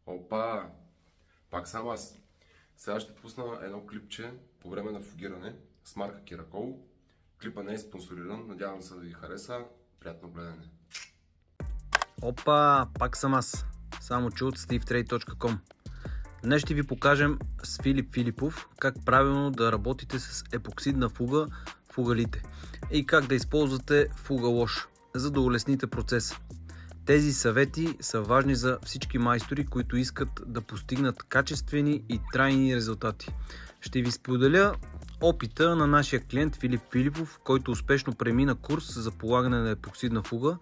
Опа! Пак сам аз. Сега ще пусна едно клипче по време на фугиране с марка Керакол. Клипа не е спонсориран, надявам се да ви хареса. Приятно гледане. Опа, пак съм аз. Само че от stevetrade.com. Днес ще ви покажем с Филип Филипов как правилно да работите с епоксидна фуга в угалите и как да използвате фуга лош, за да улесните процеса. Тези съвети са важни за всички майстори, които искат да постигнат качествени и трайни резултати. Ще ви споделя опита на нашия клиент Филип Филипов, който успешно премина курс за полагане на епоксидна фуга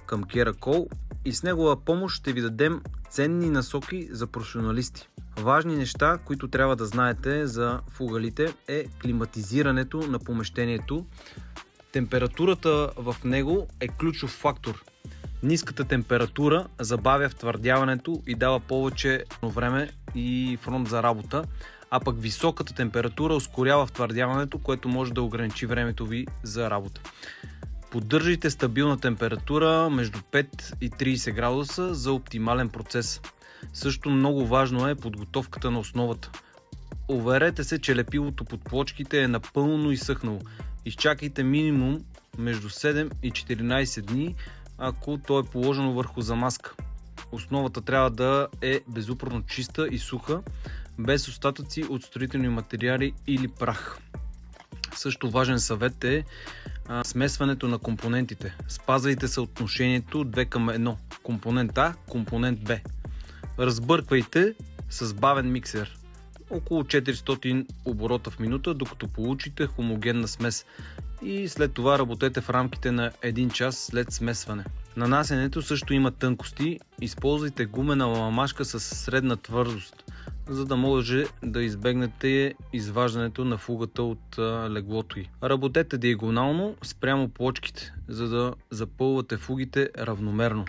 към Керакол и с негова помощ ще ви дадем ценни насоки за професионалисти. Важни неща, които трябва да знаете за фугалите е климатизирането на помещението. Температурата в него е ключов фактор. Ниската температура забавя втвърдяването и дава повече време и фронт за работа, а пък високата температура ускорява втвърдяването, което може да ограничи времето ви за работа. Поддържайте стабилна температура между 5 и 30 градуса за оптимален процес. Също много важно е подготовката на основата. Уверете се, че лепилото под плочките е напълно изсъхнало. Изчакайте минимум между 7 и 14 дни, ако то е положено върху замазка. Основата трябва да е безупречно чиста и суха, без остатъци от строителни материали или прах. Също важен съвет е смесването на компонентите. Спазвайте съотношението 2 към 1. Компонент А, компонент Б. Разбърквайте с бавен миксер. Около 400 оборота в минута, докато получите хомогенна смес. И след това работете в рамките на 1 час след смесване. Нанасенето също има тънкости. Използвайте гумена ламашка с средна твърдост, за да може да избегнете изваждането на фугата от леглото й. Работете диагонално спрямо плочките, за да запълвате фугите равномерно.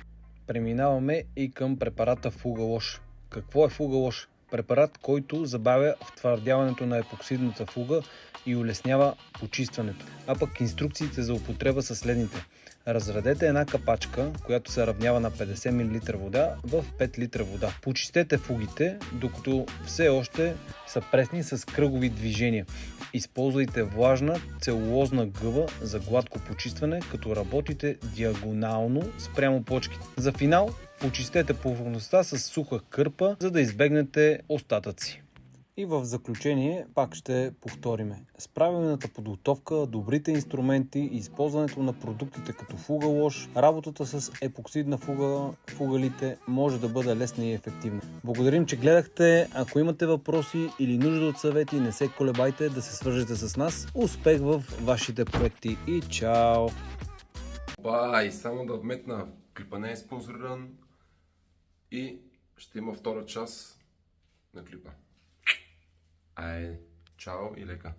Преминаваме и към препарата фуга лош. Какво е фуга лош? Препарат, който забавя втвърдяването на епоксидната фуга и улеснява почистването. А пък инструкциите за употреба са следните. Разредете една капачка, която се равнява на 50 мл вода в 5 литра вода. Почистете фугите, докато все още са пресни с кръгови движения. Използвайте влажна целулозна гъба за гладко почистване, като работите диагонално спрямо плочките. За финал почистете повърхността с суха кърпа, за да избегнете остатъци. И в заключение пак ще повториме. С правилната подготовка, добрите инструменти и използването на продуктите като фуга лош, работата с епоксидна фуга в фугалите може да бъде лесна и ефективна. Благодарим, че гледахте. Ако имате въпроси или нужда от съвети, не се колебайте да се свържете с нас. Успех в вашите проекти и чао! Опа! И само да вметна, клипа не е спонсориран и ще има втора част на клипа. Айде, чао и лека!